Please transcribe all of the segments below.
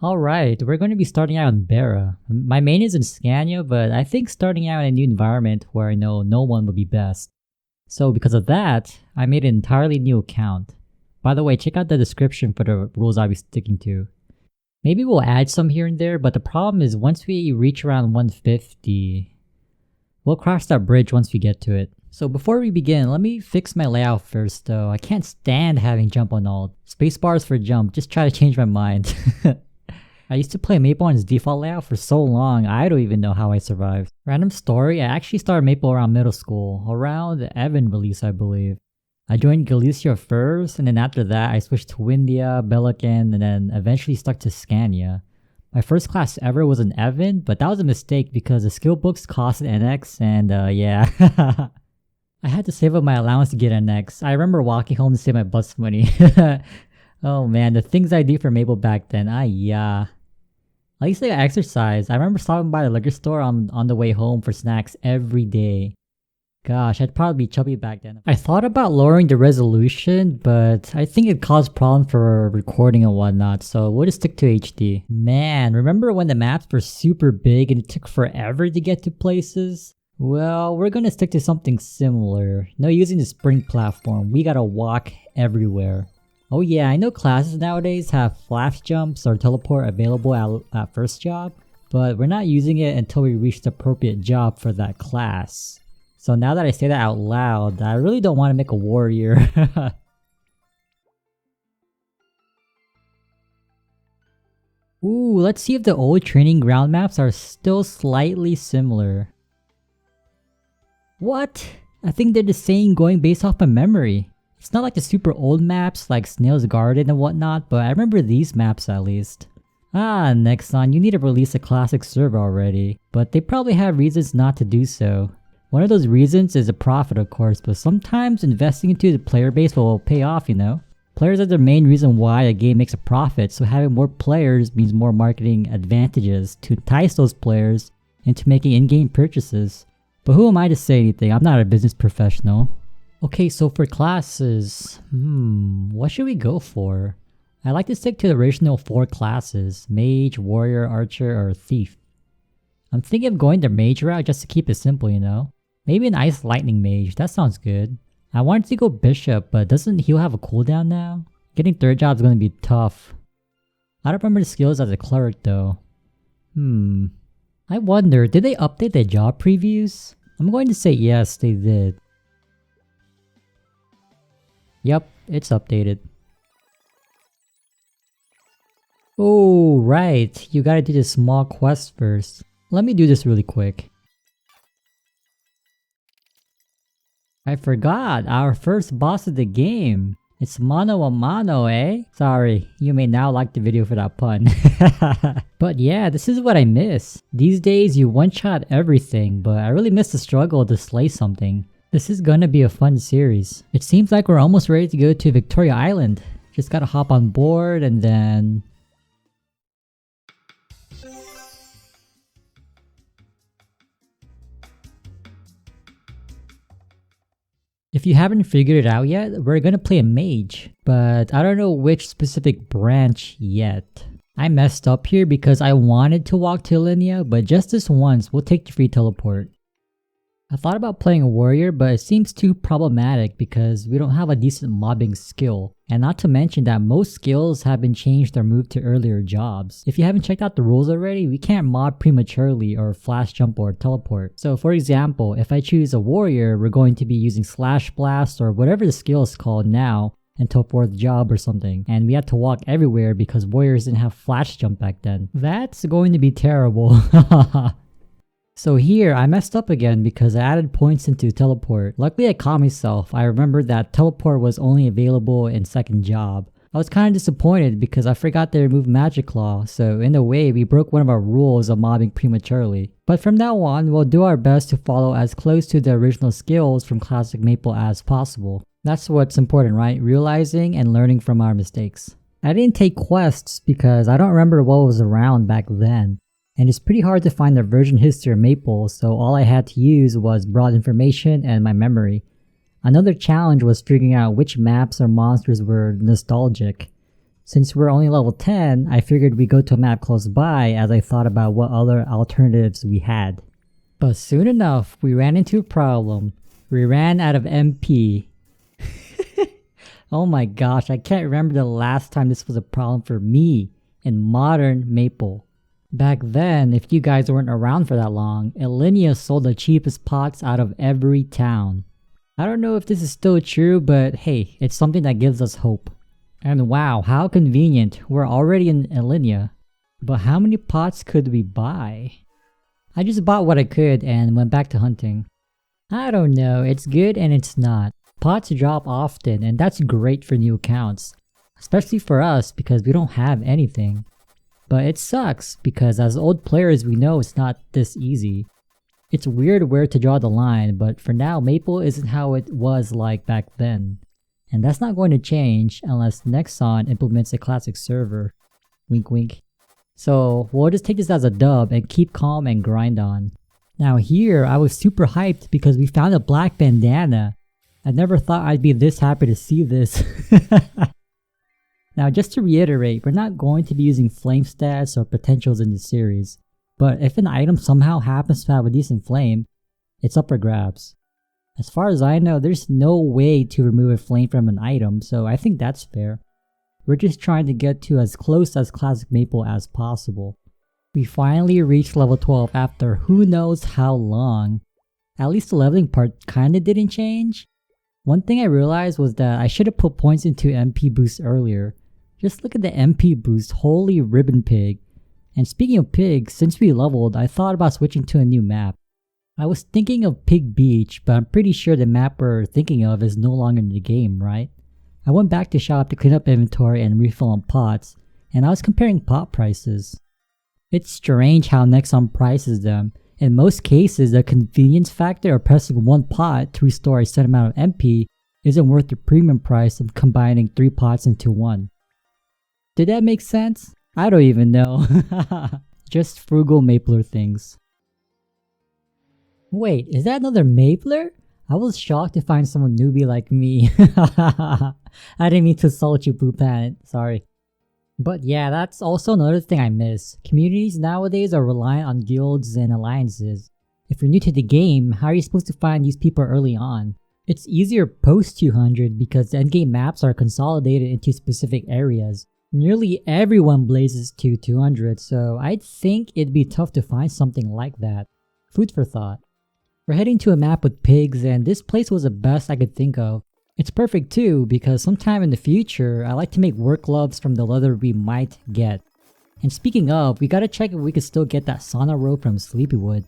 Alright, we're going to be starting out in Bara. My main is in Scania, but I think starting out in a new environment where I know no one would be best. So because of that, I made an entirely new account. By the way, check out the description for the rules I'll be sticking to. Maybe we'll add some here and there, but the problem is once we reach around 150, we'll cross that bridge once we get to it. So before we begin, let me fix my layout first though. I can't stand having jump on alt. Spacebar for jump, just try to change my mind. I used to play Maple on its default layout for so long, I don't even know how I survived. Random story, I actually started Maple around middle school, around the Evan release I believe. I joined Galicia first, and then after that I switched to Windia, Belican, and then eventually stuck to Scania. My first class ever was an Evan, but that was a mistake because the skill books cost an NX, and yeah. I had to save up my allowance to get an NX. I remember walking home to save my bus money. Oh man, the things I did for Maple back then, yeah. At least I exercise. I remember stopping by the liquor store on the way home for snacks every day. Gosh, I'd probably be chubby back then. I thought about lowering the resolution, but I think it caused problems for recording and whatnot, so we'll just stick to HD. Man, remember when the maps were super big and it took forever to get to places? Well, we're gonna stick to something similar. No using the spring platform, we gotta walk everywhere. Oh yeah, I know classes nowadays have flash jumps or teleport available at first job, but we're not using it until we reach the appropriate job for that class. So now that I say that out loud, I really don't want to make a warrior. Ooh, let's see if the old training ground maps are still slightly similar. What? I think they're the same going based off my memory. It's not like the super old maps like Snail's Garden and whatnot, but I remember these maps at least. Ah, Nexon, you need to release a classic server already, but they probably have reasons not to do so. One of those reasons is a profit of course, but sometimes investing into the player base will pay off, you know? Players are the main reason why a game makes a profit, so having more players means more marketing advantages to entice those players into making in-game purchases. But who am I to say anything? I'm not a business professional. Okay, so for classes, what should we go for? I like to stick to the original 4 classes, Mage, Warrior, Archer, or Thief. I'm thinking of going the Mage route just to keep it simple, you know? Maybe an Ice Lightning Mage, that sounds good. I wanted to go Bishop, but doesn't heal have a cooldown now? Getting 3rd job is going to be tough. I don't remember the skills as a Cleric though. I wonder, did they update their job previews? I'm going to say yes, they did. Yep, it's updated. Oh, right. You gotta do the small quest first. Let me do this really quick. I forgot, our first boss of the game. It's mano a mano, eh? Sorry, you may now like the video for that pun. But yeah, this is what I miss. These days you one-shot everything, but I really miss the struggle to slay something. This is gonna be a fun series. It seems like we're almost ready to go to Victoria Island. Just gotta hop on board and then... If you haven't figured it out yet, we're gonna play a mage, but I don't know which specific branch yet. I messed up here because I wanted to walk to Linnea, but just this once, we'll take the free teleport. I thought about playing a warrior, but it seems too problematic because we don't have a decent mobbing skill. And not to mention that most skills have been changed or moved to earlier jobs. If you haven't checked out the rules already, we can't mob prematurely or flash jump or teleport. So for example, if I choose a warrior, we're going to be using slash blast or whatever the skill is called now until 4th job or something. And we had to walk everywhere because warriors didn't have flash jump back then. That's going to be terrible. So here, I messed up again because I added points into teleport. Luckily I caught myself. I remembered that teleport was only available in 2nd job. I was kind of disappointed because I forgot to remove Magic Claw, so in a way we broke one of our rules of mobbing prematurely. But from now on, we'll do our best to follow as close to the original skills from Classic Maple as possible. That's what's important, right? Realizing and learning from our mistakes. I didn't take quests because I don't remember what was around back then. And it's pretty hard to find the version history of Maple, so all I had to use was broad information and my memory. Another challenge was figuring out which maps or monsters were nostalgic. Since we're only level 10, I figured we'd go to a map close by as I thought about what other alternatives we had. But soon enough, we ran into a problem. We ran out of MP. Oh my gosh, I can't remember the last time this was a problem for me in modern Maple. Back then, if you guys weren't around for that long, Illenia sold the cheapest pots out of every town. I don't know if this is still true, but hey, it's something that gives us hope. And wow, how convenient, we're already in Illenia. But how many pots could we buy? I just bought what I could and went back to hunting. I don't know, it's good and it's not. Pots drop often and that's great for new accounts. Especially for us because we don't have anything. But it sucks because as old players we know it's not this easy. It's weird where to draw the line, but for now Maple isn't how it was like back then. And that's not going to change unless Nexon implements a classic server. Wink wink. So we'll just take this as a dub and keep calm and grind on. Now here I was super hyped because we found a black bandana. I never thought I'd be this happy to see this. Now just to reiterate, we're not going to be using flame stats or potentials in this series. But if an item somehow happens to have a decent flame, it's up for grabs. As far as I know, there's no way to remove a flame from an item, so I think that's fair. We're just trying to get to as close as Classic Maple as possible. We finally reached level 12 after who knows how long. At least the leveling part kinda didn't change. One thing I realized was that I should have put points into MP boost earlier. Just look at the MP boost, holy ribbon pig. And speaking of pigs, since we leveled, I thought about switching to a new map. I was thinking of Pig Beach, but I'm pretty sure the map we're thinking of is no longer in the game, right? I went back to shop to clean up inventory and refill on pots, and I was comparing pot prices. It's strange how Nexon prices them. In most cases, the convenience factor of pressing one pot to restore a set amount of MP isn't worth the premium price of combining 3 pots into one. Did that make sense? I don't even know. Just frugal Mapler things. Wait, is that another Mapler? I was shocked to find someone newbie like me. I didn't mean to insult you, Blue Planet. Sorry. But yeah, that's also another thing I miss. Communities nowadays are reliant on guilds and alliances. If you're new to the game, how are you supposed to find these people early on? It's easier post 200 because the endgame maps are consolidated into specific areas. Nearly everyone blazes to 200, so I'd think it'd be tough to find something like that. Food for thought. We're heading to a map with pigs and this place was the best I could think of. It's perfect too because sometime in the future, I like to make work gloves from the leather we might get. And speaking of, we gotta check if we can still get that sauna robe from Sleepywood.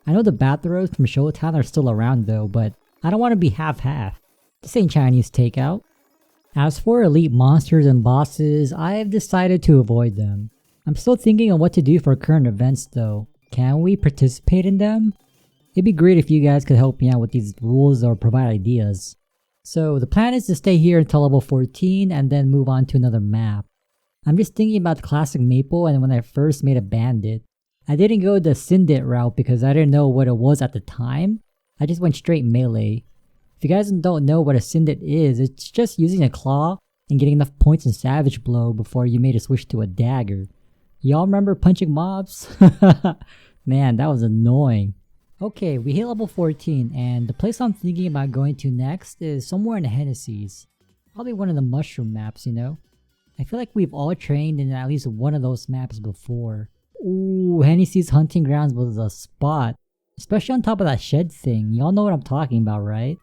I know the bathrobes from Showtown are still around though, but I don't want to be half-half. This ain't Chinese takeout. As for elite monsters and bosses, I have decided to avoid them. I'm still thinking on what to do for current events though. Can we participate in them? It'd be great if you guys could help me out with these rules or provide ideas. So the plan is to stay here until level 14 and then move on to another map. I'm just thinking about the classic Maple and when I first made a bandit. I didn't go the Syndit route because I didn't know what it was at the time. I just went straight melee. If you guys don't know what a Syndit is, it's just using a claw and getting enough points in Savage Blow before you made a switch to a dagger. Y'all remember punching mobs? Man, that was annoying. Okay, we hit level 14 and the place I'm thinking about going to next is somewhere in the Hennessy's. Probably one of the mushroom maps, you know? I feel like we've all trained in at least one of those maps before. Ooh, Hennessy's hunting grounds was a spot. Especially on top of that shed thing. Y'all know what I'm talking about, right?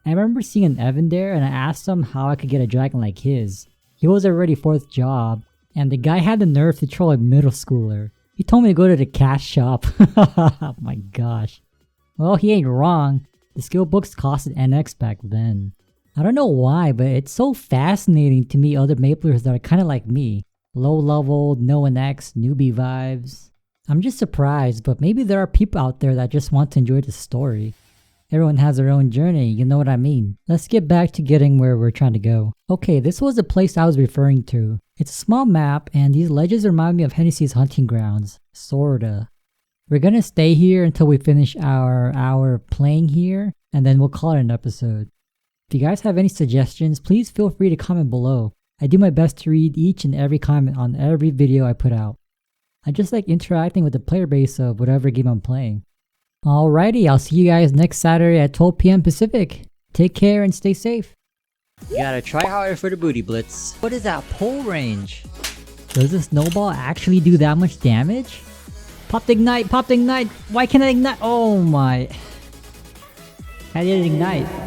I remember seeing an Evan there and I asked him how I could get a dragon like his. He was already 4th job and the guy had the nerve to troll a middle schooler. He told me to go to the cash shop. Oh my gosh. Well, he ain't wrong. The skill books cost an NX back then. I don't know why, but it's so fascinating to meet other Maplers that are kinda like me. Low level, no NX, newbie vibes. I'm just surprised, but maybe there are people out there that just want to enjoy the story. Everyone has their own journey, you know what I mean. Let's get back to getting where we're trying to go. Okay, this was the place I was referring to. It's a small map and these ledges remind me of Hennessy's hunting grounds. Sorta. We're gonna stay here until we finish our hour playing here and then we'll call it an episode. If you guys have any suggestions, please feel free to comment below. I do my best to read each and every comment on every video I put out. I just like interacting with the player base of whatever game I'm playing. Alrighty, I'll see you guys next Saturday at 12 PM Pacific. Take care and stay safe. You gotta try harder for the booty blitz. What is that pull range? Does the snowball actually do that much damage? Pop the ignite, pop the ignite! Why can't I ignite? Oh my. How did it ignite?